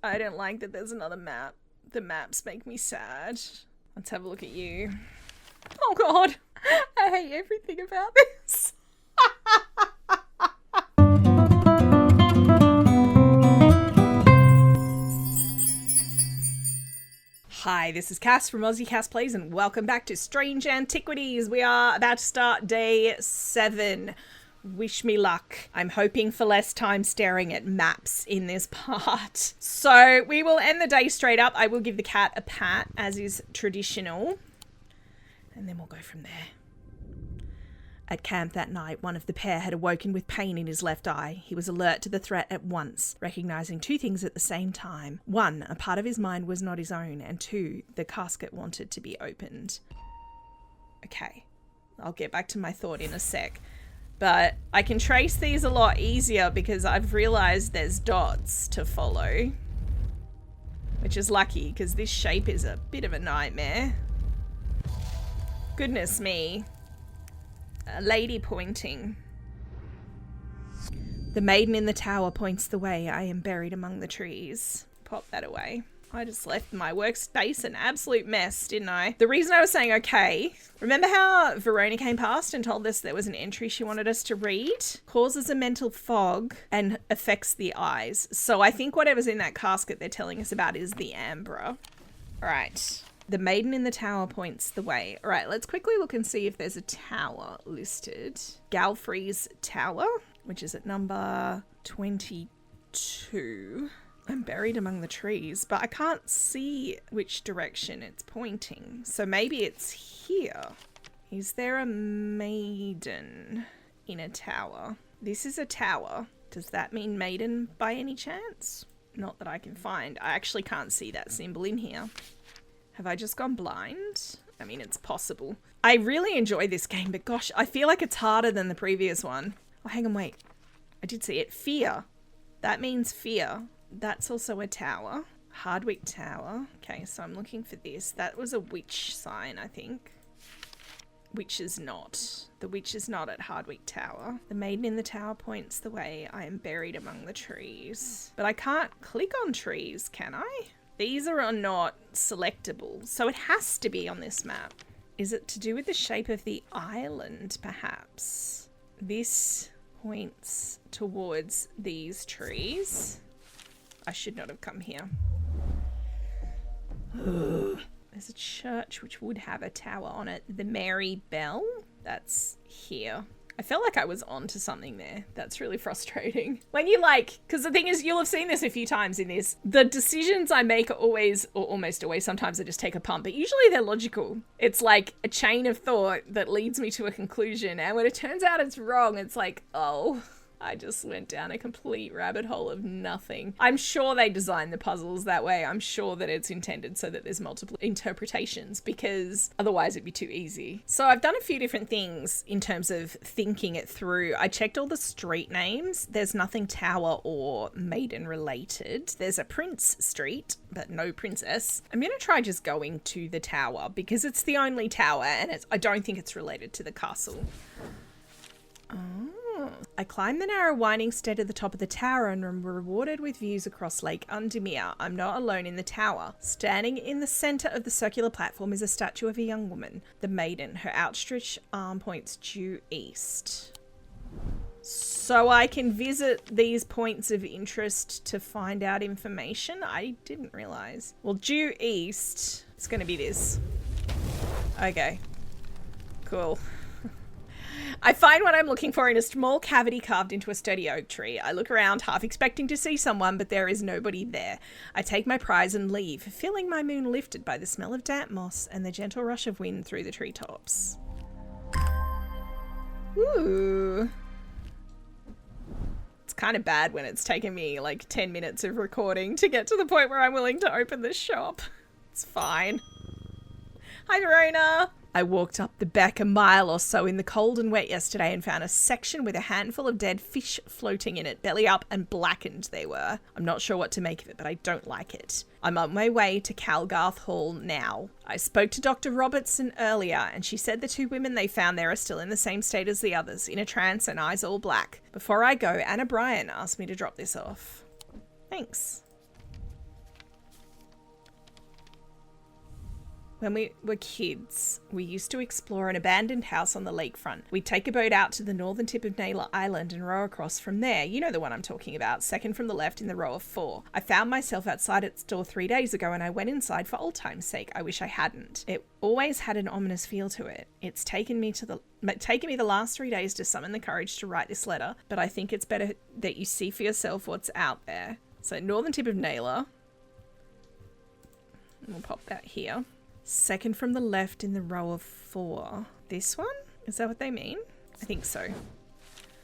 I don't like that there's another map. The maps make me sad. Let's have a look at you. Oh god, I hate everything about this. Hi, this is Cass from Aussie Cass Plays and welcome back to Strange Antiquities. We are about to start day 7. Wish me luck. I'm hoping for less time staring at maps in this part. So we will end the day straight up. I will give the cat a pat, as is traditional. And then we'll go from there. At camp that night, one of the pair had awoken with pain in his left eye. He was alert to the threat at once, recognizing two things at the same time. 1, a part of his mind was not his own, and 2, the casket wanted to be opened. Okay, I'll get back to my thought in a sec. But I can trace these a lot easier because I've realized there's dots to follow. Which is lucky because this shape is a bit of a nightmare. Goodness me. A lady pointing. The maiden in the tower points the way. I am buried among the trees. Pop that away. I just left my workspace an absolute mess, didn't I? The reason I was saying okay, remember how Verona came past and told us there was an entry she wanted us to read? Causes a mental fog and affects the eyes. So I think whatever's in that casket they're telling us about is the Ambra. Alright. The maiden in the tower points the way. Alright, let's quickly look and see if there's a tower listed. Galfrey's Tower, which is at number 22. I'm buried among the trees, but I can't see which direction it's pointing. So maybe it's here. Is there a maiden in a tower? This is a tower. Does that mean maiden by any chance? Not that I can find. I actually can't see that symbol in here. Have I just gone blind? I mean, it's possible. I really enjoy this game, but gosh, I feel like it's harder than the previous one. Oh, hang on, wait. I did see it. Fear. That means fear. That's also a tower. Hardwick Tower. Okay, so I'm looking for this. That was a witch sign, I think. Witch is not. The witch is not at Hardwick Tower. The maiden in the tower points the way. I am buried among the trees. But I can't click on trees, can I? These are not selectable, so it has to be on this map. Is it to do with the shape of the island, perhaps? This points towards these trees. I should not have come here. There's a church which would have a tower on it. The Mary Bell? That's here. I felt like I was onto something there. That's really frustrating. When you because the thing is, you'll have seen this a few times in this. The decisions I make are always, or almost always, sometimes I just take a punt, but usually they're logical. It's like a chain of thought that leads me to a conclusion. And when it turns out it's wrong, it's like, oh, I just went down a complete rabbit hole of nothing. I'm sure they designed the puzzles that way. I'm sure that it's intended so that there's multiple interpretations because otherwise it'd be too easy. So I've done a few different things in terms of thinking it through. I checked all the street names. There's nothing tower or maiden related. There's a Prince Street, but no princess. I'm going to try just going to the tower because it's the only tower and I don't think it's related to the castle. I climbed the narrow winding stair to the top of the tower and am rewarded with views across Lake Undermere. I'm not alone in the tower. Standing in the centre of the circular platform is a statue of a young woman, the maiden. Her outstretched arm points due east. So I can visit these points of interest to find out information? I didn't realise. Well, due east, it's going to be this. Okay. Cool. I find what I'm looking for in a small cavity carved into a sturdy oak tree. I look around, half expecting to see someone, but there is nobody there. I take my prize and leave, feeling my moon lifted by the smell of damp moss and the gentle rush of wind through the treetops. Ooh. It's kind of bad when it's taken me like 10 minutes of recording to get to the point where I'm willing to open the shop. It's fine. Hi, Verona. I walked up the beck a mile or so in the cold and wet yesterday and found a section with a handful of dead fish floating in it, belly up and blackened they were. I'm not sure what to make of it, but I don't like it. I'm on my way to Calgarth Hall now. I spoke to Dr. Robertson earlier and she said the 2 women they found there are still in the same state as the others, in a trance and eyes all black. Before I go, Anna Bryan asked me to drop this off. Thanks. When we were kids, we used to explore an abandoned house on the lakefront. We'd take a boat out to the northern tip of Naylor Island and row across from there. You know the one I'm talking about, second from the left in the row of 4. I found myself outside its door 3 days ago and I went inside for old time's sake. I wish I hadn't. It always had an ominous feel to it. It's taken me the last 3 days to summon the courage to write this letter, but I think it's better that you see for yourself what's out there. So northern tip of Naylor. We'll pop that here. Second from the left in the row of 4. This one? Is that what they mean? I think so.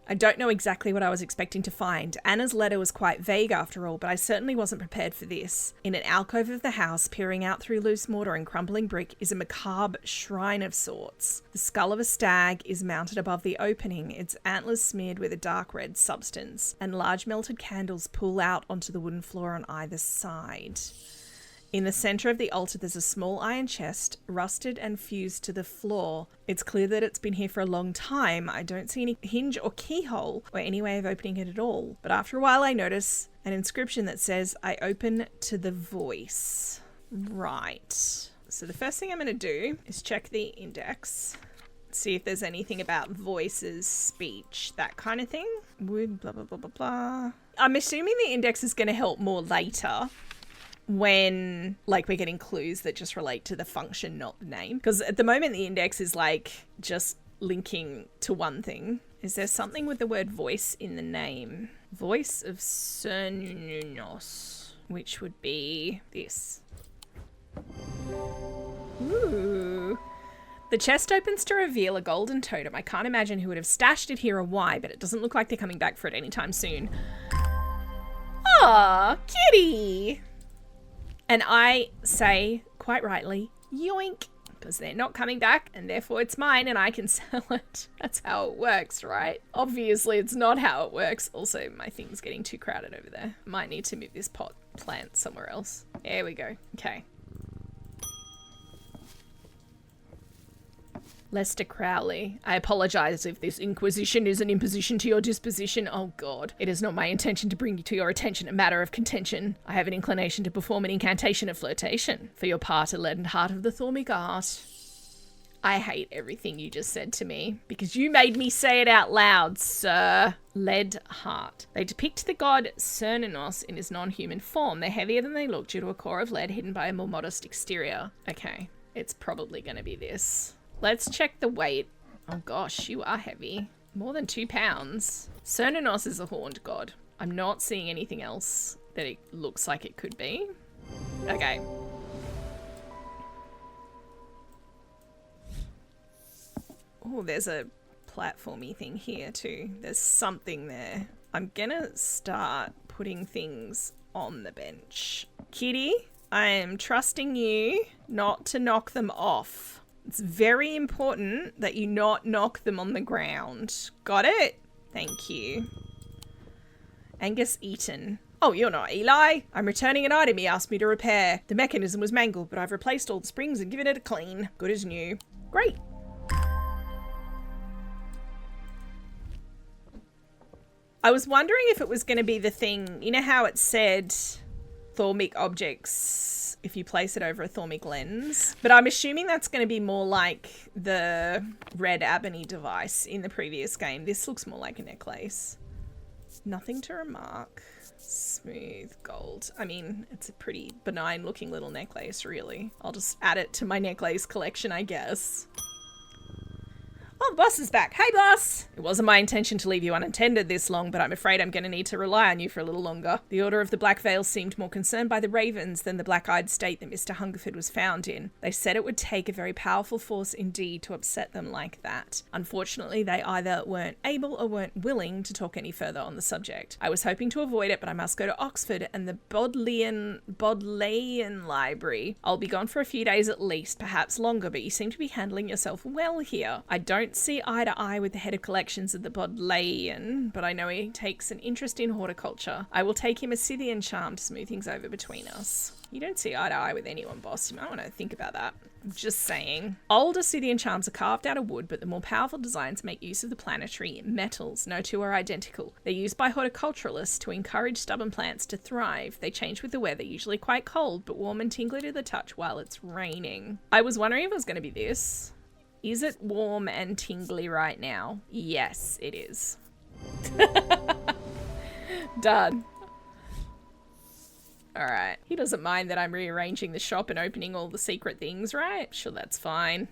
I don't know exactly what I was expecting to find. Anna's letter was quite vague after all, but I certainly wasn't prepared for this. In an alcove of the house, peering out through loose mortar and crumbling brick, is a macabre shrine of sorts. The skull of a stag is mounted above the opening, its antlers smeared with a dark red substance, and large melted candles pull out onto the wooden floor on either side. In the centre of the altar, there's a small iron chest, rusted and fused to the floor. It's clear that it's been here for a long time. I don't see any hinge or keyhole or any way of opening it at all. But after a while, I notice an inscription that says, I open to the voice. Right. So the first thing I'm going to do is check the index. See if there's anything about voices, speech, that kind of thing. Would blah, blah, blah, blah, blah. I'm assuming the index is going to help more later, when like we're getting clues that just relate to the function, not the name. Because at the moment the index is like just linking to one thing. Is there something with the word voice in the name? Voice of Cernunnos, which would be this. Ooh. The chest opens to reveal a golden totem. I can't imagine who would have stashed it here or why, but it doesn't look like they're coming back for it anytime soon. Aw, kitty! And I say, quite rightly, yoink, because they're not coming back and therefore it's mine and I can sell it. That's how it works, right? Obviously, it's not how it works. Also, my thing's getting too crowded over there. Might need to move this pot plant somewhere else. There we go. Okay. Lester Crowley. I apologize if this inquisition is an imposition to your disposition. Oh God. It is not my intention to bring to your attention a matter of contention. I have an inclination to perform an incantation of flirtation for your part a leaden heart of the Thormic art. I hate everything you just said to me because you made me say it out loud, sir. Lead heart. They depict the god Cernunnos in his non-human form. They're heavier than they look due to a core of lead hidden by a more modest exterior. Okay. It's probably going to be this. Let's check the weight. Oh gosh, you are heavy. More than 2 pounds. Cernunnos is a horned god. I'm not seeing anything else that it looks like it could be. Okay. Oh, there's a platformy thing here too. There's something there. I'm gonna start putting things on the bench. Kitty, I am trusting you not to knock them off. It's very important that you not knock them on the ground. Got it? Thank you. Angus Eaton. Oh, you're not Eli. I'm returning an item he asked me to repair. The mechanism was mangled, but I've replaced all the springs and given it a clean. Good as new. Great. I was wondering if it was going to be the thing, you know how it said Thormic objects if you place it over a Thormic lens, but I'm assuming that's going to be more like the red ebony device in the previous game. This looks more like a necklace. Nothing to remark. Smooth gold. I mean, it's a pretty benign looking little necklace, really. I'll just add it to my necklace collection, I guess. Oh, the boss is back. Hey, boss! It wasn't my intention to leave you unattended this long, but I'm afraid I'm going to need to rely on you for a little longer. The Order of the Black Veil seemed more concerned by the ravens than the black-eyed state that Mr. Hungerford was found in. They said it would take a very powerful force indeed to upset them like that. Unfortunately, they either weren't able or weren't willing to talk any further on the subject. I was hoping to avoid it, but I must go to Oxford and the Bodleian Library. I'll be gone for a few days at least, perhaps longer, but you seem to be handling yourself well here. I don't don't see eye to eye with the head of collections of the Bodleian, but I know he takes an interest in horticulture. I will take him a Scythian charm to smooth things over between us. You don't see eye to eye with anyone, boss. You might want to think about that. Just saying. Older Scythian charms are carved out of wood, but the more powerful designs make use of the planetary metals. No two are identical. They're used by horticulturalists to encourage stubborn plants to thrive. They change with the weather, usually quite cold, but warm and tingly to the touch while it's raining. I was wondering if it was going to be this. Is it warm and tingly right now? Yes, it is. Done. Alright. He doesn't mind that I'm rearranging the shop and opening all the secret things, right? Sure, that's fine.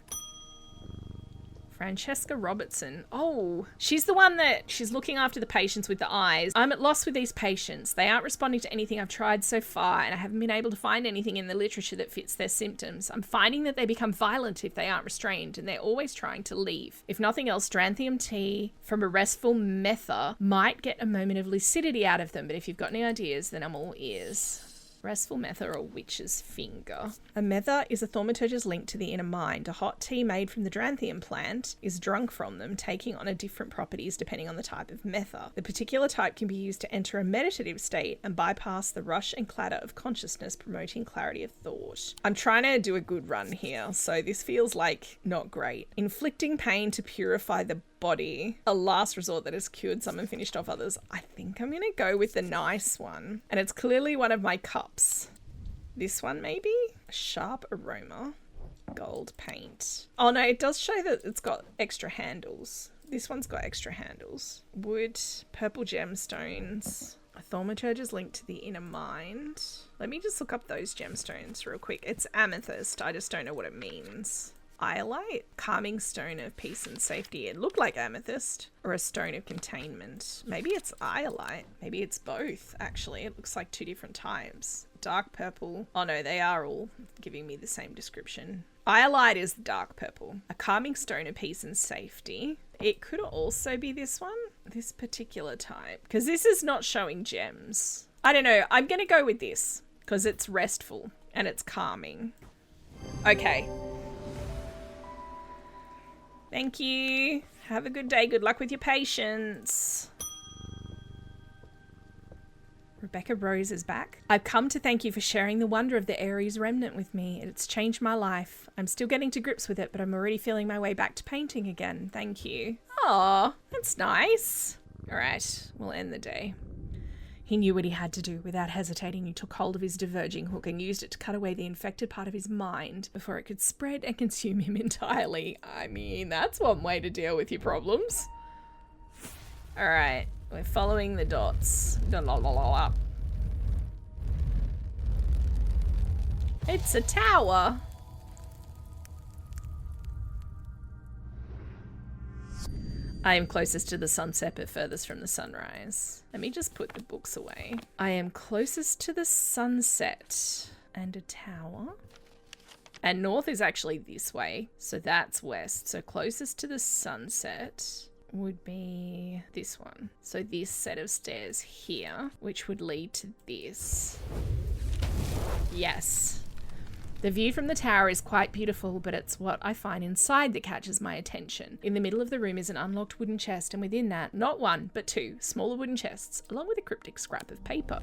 Francesca Robertson. Oh, she's the one that she's looking after the patients with the eyes. I'm at loss with these patients. They aren't responding to anything I've tried so far, and I haven't been able to find anything in the literature that fits their symptoms. I'm finding that they become violent if they aren't restrained, and they're always trying to leave. If nothing else, Stranthium tea from a restful mether might get a moment of lucidity out of them, but if you've got any ideas, then I'm all ears. Restful mether or witch's finger. A mether is a thaumaturge's link to the inner mind. A hot tea made from the Dranthium plant is drunk from them, taking on a different properties depending on the type of mether. The particular type can be used to enter a meditative state and bypass the rush and clatter of consciousness, promoting clarity of thought. I'm trying to do a good run here, so this feels like not great. Inflicting pain to purify the body, a last resort that has cured some and finished off others. I think I'm gonna go with the nice one, and it's clearly one of my cups. This one maybe? A sharp aroma, gold paint. Oh no, it does show that it's got extra handles. This one's got extra handles. Wood, purple gemstones. A thaumaturge's link to the inner mind. Let me just look up those gemstones real quick. It's amethyst, I just don't know what it means. Iolite, calming stone of peace and safety. It looked like amethyst, or a stone of containment. Maybe it's iolite. Maybe it's both, actually. It looks like two different types. Dark purple. Oh no, they are all giving me the same description. Iolite is dark purple. A calming stone of peace and safety. It could also be this one, this particular type, because this is not showing gems. I don't know. I'm going to go with this because it's restful and it's calming. Okay. Thank you. Have a good day. Good luck with your patients. Rebecca Rose is back. I've come to thank you for sharing the wonder of the Aries remnant with me. It's changed my life. I'm still getting to grips with it, but I'm already feeling my way back to painting again. Thank you. Aw, that's nice. All right, we'll end the day. He knew what he had to do. Without hesitating, he took hold of his diverging hook and used it to cut away the infected part of his mind before it could spread and consume him entirely. I mean, that's one way to deal with your problems. All right, we're following the dots. It's a tower. I am closest to the sunset but furthest from the sunrise. Let me just put the books away. I am closest to the sunset and a tower. And north is actually this way, so that's west. So closest to the sunset would be this one. So this set of stairs here, which would lead to this. Yes. The view from the tower is quite beautiful, but it's what I find inside that catches my attention. In the middle of the room is an unlocked wooden chest, and within that, not one, but two smaller wooden chests, along with a cryptic scrap of paper.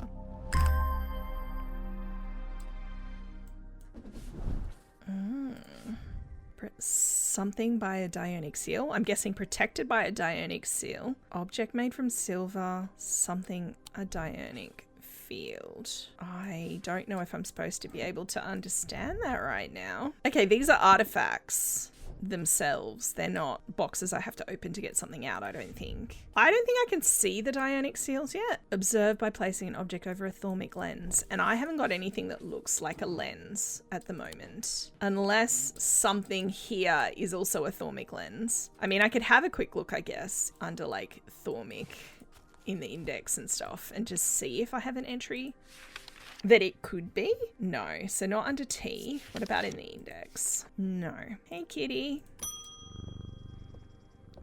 Something by a Dionic seal. I'm guessing protected by a Dionic seal. Object made from silver. Something a Dionic field. I don't know if I'm supposed to be able to understand that right now. Okay, these are artifacts themselves. They're not boxes I have to open to get something out, I don't think. I don't think I can see the Dionic seals yet. Observe by placing an object over a thaumic lens. And I haven't got anything that looks like a lens at the moment. Unless something here is also a thaumic lens. I mean, I could have a quick look, I guess, under like thaumic in the index and stuff and just see if I have an entry that it could be. No, so not under T. What about in the index? No. Hey kitty.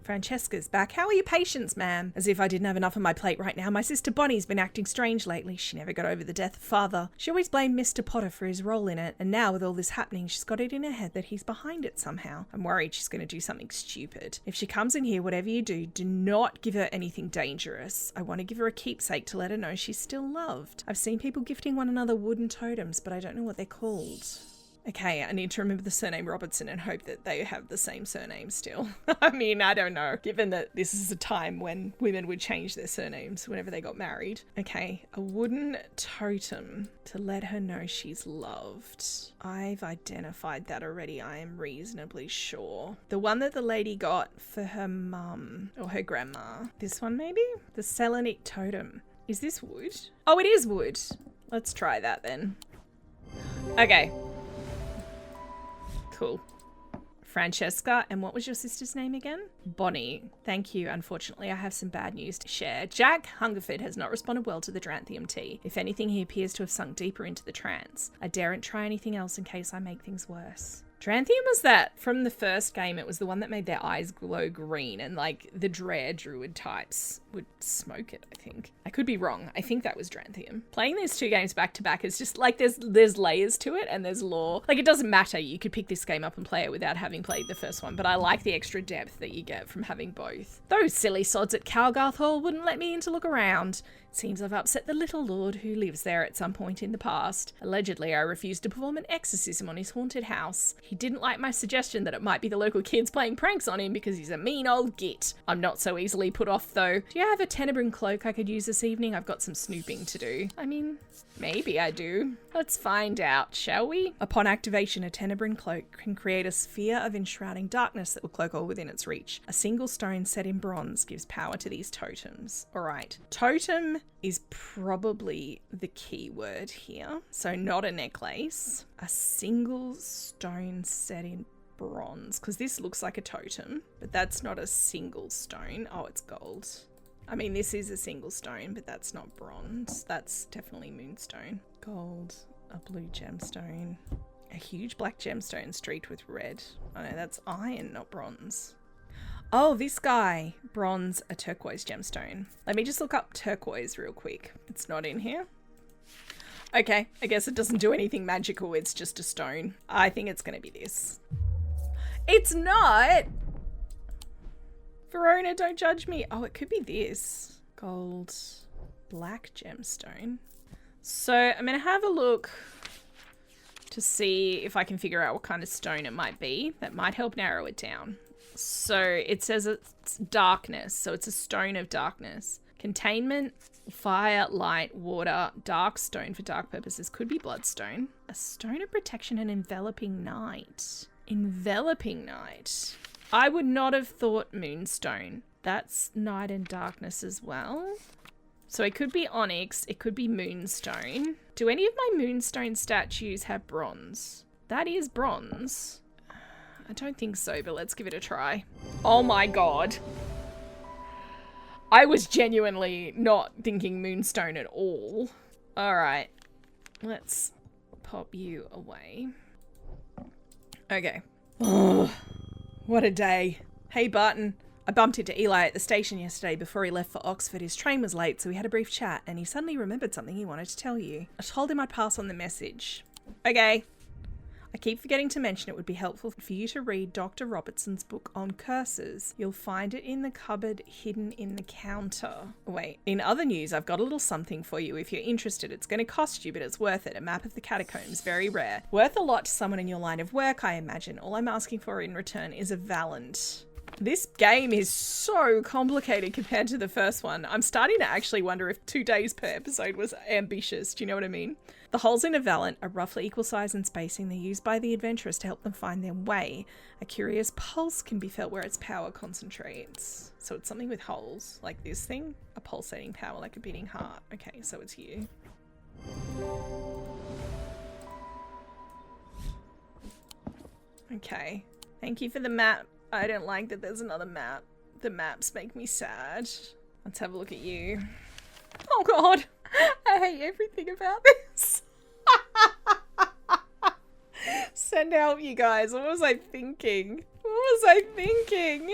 Francesca's back. How are your patients, ma'am? As if I didn't have enough on my plate right now. My sister Bonnie's been acting strange lately. She never got over the death of father. She always blamed Mr. Potter for his role in it. And now with all this happening, she's got it in her head that he's behind it somehow. I'm worried she's going to do something stupid. If she comes in here, whatever you do, do not give her anything dangerous. I want to give her a keepsake to let her know she's still loved. I've seen people gifting one another wooden totems, but I don't know what they're called. Okay, I need to remember the surname Robertson and hope that they have the same surname still. I mean, I don't know, given that this is a time when women would change their surnames whenever they got married. Okay, a wooden totem to let her know she's loved. I've identified that already, I am reasonably sure. The one that the lady got for her mum, or her grandma. This one maybe? The Selenic totem. Is this wood? Oh, it is wood. Let's try that then. Okay. Cool. Francesca, and what was your sister's name again? Bonnie. Thank you. Unfortunately, I have some bad news to share. Jack Hungerford has not responded well to the Dranthium tea. If anything, he appears to have sunk deeper into the trance. I daren't try anything else in case I make things worse. Dranthium was that from the first game. It was the one that made their eyes glow green, and like the Dread Druid types would smoke it, I think. I could be wrong. I think that was Dranthium. Playing these two games back to back is just like there's layers to it and there's lore. Like it doesn't matter. You could pick this game up and play it without having played the first one, but I like the extra depth that you get from having both. Those silly sods at Calgarth Hall wouldn't let me in to look around. Seems I've upset the little lord who lives there at some point in the past. Allegedly, I refused to perform an exorcism on his haunted house. He didn't like my suggestion that it might be the local kids playing pranks on him because he's a mean old git. I'm not so easily put off though. Do you have a Tenebrine cloak I could use this evening? I've got some snooping to do. I mean, maybe I do. Let's find out, shall we? Upon activation, a Tenebrine cloak can create a sphere of enshrouding darkness that will cloak all within its reach. A single stone set in bronze gives power to these totems. All right, totem is probably the key word here. So not a necklace, a single stone set in bronze, because this looks like a totem, but that's not a single stone. Oh, it's gold. I mean, this is a single stone, but that's not bronze. That's definitely moonstone. Gold, a blue gemstone, a huge black gemstone streaked with red. Oh no, that's iron, not bronze. Oh, this guy, bronze, a turquoise gemstone. Let me just look up turquoise real quick. It's not in here. Okay, I guess it doesn't do anything magical. It's just a stone. I think it's going to be this. It's not! Verona, don't judge me. Oh, it could be this. Gold, black gemstone. So I'm going to have a look to see if I can figure out what kind of stone it might be. That might help narrow it down. So it says it's darkness. So it's a stone of darkness. Containment, fire, light, water, dark stone for dark purposes. Could be bloodstone. A stone of protection and enveloping night. Enveloping night. I would not have thought moonstone. That's night and darkness as well. So it could be onyx. It could be moonstone. Do any of my moonstone statues have bronze? That is bronze. I don't think so, but let's give it a try. Oh my god. I was genuinely not thinking moonstone at all. Alright. Let's pop you away. Okay. Oh, what a day. Hey, Barton. I bumped into Eli at the station yesterday before he left for Oxford. His train was late, so we had a brief chat, and he suddenly remembered something he wanted to tell you. I told him I'd pass on the message. Okay. I keep forgetting to mention it would be helpful for you to read Dr. Robertson's book on curses. You'll find it in the cupboard hidden in the counter. Wait, in other news, I've got a little something for you if you're interested. It's going to cost you, but it's worth it. A map of the catacombs, very rare. Worth a lot to someone in your line of work, I imagine. All I'm asking for in return is a Valant. This game is so complicated compared to the first one. I'm starting to actually wonder if 2 days per episode was ambitious. Do you know what I mean? The holes in a Valant are roughly equal size and spacing. They're used by the adventurers to help them find their way. A curious pulse can be felt where its power concentrates. So it's something with holes, like this thing. A pulsating power, like a beating heart. Okay, so it's you. Okay. Thank you for the map. I don't like that there's another map. The maps make me sad. Let's have a look at you. Oh god, I hate everything about this. Send help, you guys. What was I thinking? What was I thinking?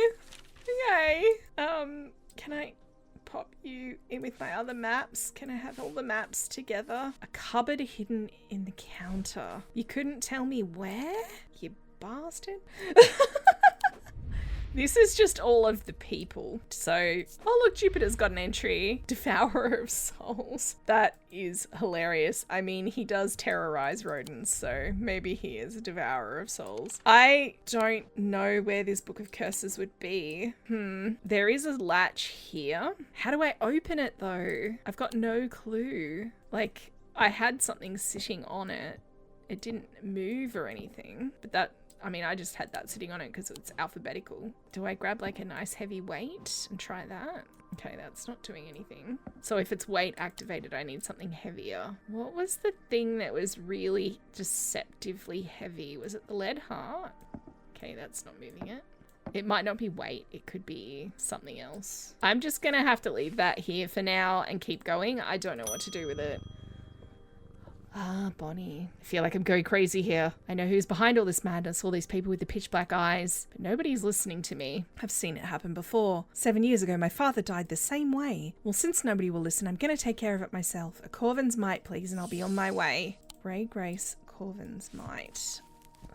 Okay. Can I pop you in with my other maps? Can I have all the maps together? A cupboard hidden in the counter. You couldn't tell me where? You bastard. This is just all of the people. So, oh look, Jupiter's got an entry. Devourer of souls. That is hilarious. I mean, he does terrorize rodents, so maybe he is a devourer of souls. I don't know where this book of curses would be. There is a latch here. How do I open it though? I've got no clue. Like, I had something sitting on it. It didn't move or anything, but that, I mean, I just had that sitting on it because it's alphabetical. Do I grab like a nice heavy weight and try that? Okay, that's not doing anything. So if it's weight activated, I need something heavier. What was the thing that was really deceptively heavy? Was it the lead heart? Okay, that's not moving it. It might not be weight. It could be something else. I'm just gonna have to leave that here for now and keep going. I don't know what to do with it. Ah, Bonnie. I feel like I'm going crazy here. I know who's behind all this madness, all these people with the pitch black eyes, but nobody's listening to me. I've seen it happen before. 7 years ago, my father died the same way. Well, since nobody will listen, I'm going to take care of it myself. A Corvin's Might, please, and I'll be on my way. Ray Grace, Corvin's Might.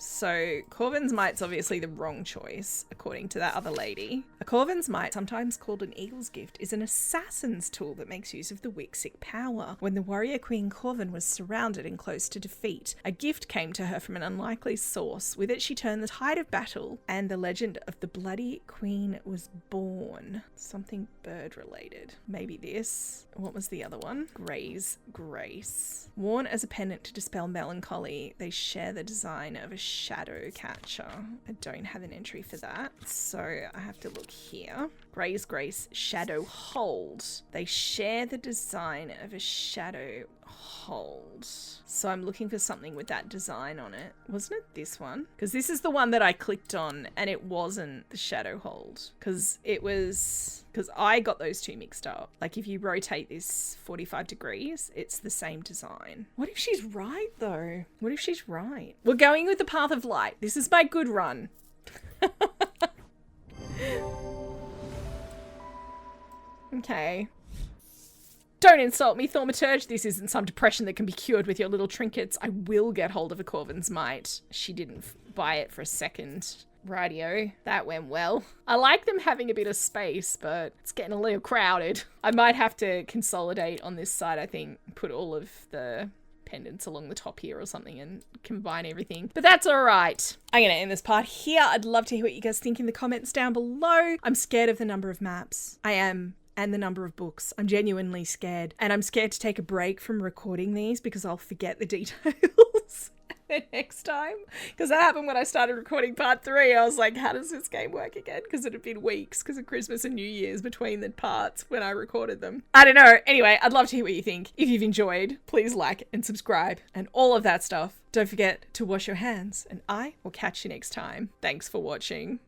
So, Corvin's Might's obviously the wrong choice, according to that other lady. A Corvin's Might, sometimes called an Eagle's Gift, is an assassin's tool that makes use of the Wixic power. When the warrior Queen Corvin was surrounded and close to defeat, a gift came to her from an unlikely source. With it, she turned the tide of battle, and the legend of the Bloody Queen was born. Something bird-related. Maybe this. What was the other one? Gray's Grace. Worn as a pendant to dispel melancholy, they share the design of a shadow catcher. I don't have an entry for that, so I have to look here. Gray's Grace Shadow Hold. They share the design of a shadow hold. So I'm looking for something with that design on it. Wasn't it this one? Because this is the one that I clicked on and it wasn't the shadow hold. Because I got those two mixed up. Like if you rotate this 45 degrees, it's the same design. What if she's right though? What if she's right? We're going with the path of light. This is my good run. Okay. Don't insult me, Thaumaturge. This isn't some depression that can be cured with your little trinkets. I will get hold of a Corvin's Might. She didn't buy it for a second. Rightio. That went well. I like them having a bit of space, but it's getting a little crowded. I might have to consolidate on this side, I think. Put all of the pendants along the top here or something and combine everything. But that's all right. I'm going to end this part here. I'd love to hear what you guys think in the comments down below. I'm scared of the number of maps. I am. And the number of books. I'm genuinely scared. And I'm scared to take a break from recording these because I'll forget the details next time. Because that happened when I started recording part 3. I was like, how does this game work again? Because it had been weeks because of Christmas and New Year's between the parts when I recorded them. I don't know. Anyway, I'd love to hear what you think. If you've enjoyed, please like and subscribe and all of that stuff. Don't forget to wash your hands and I will catch you next time. Thanks for watching.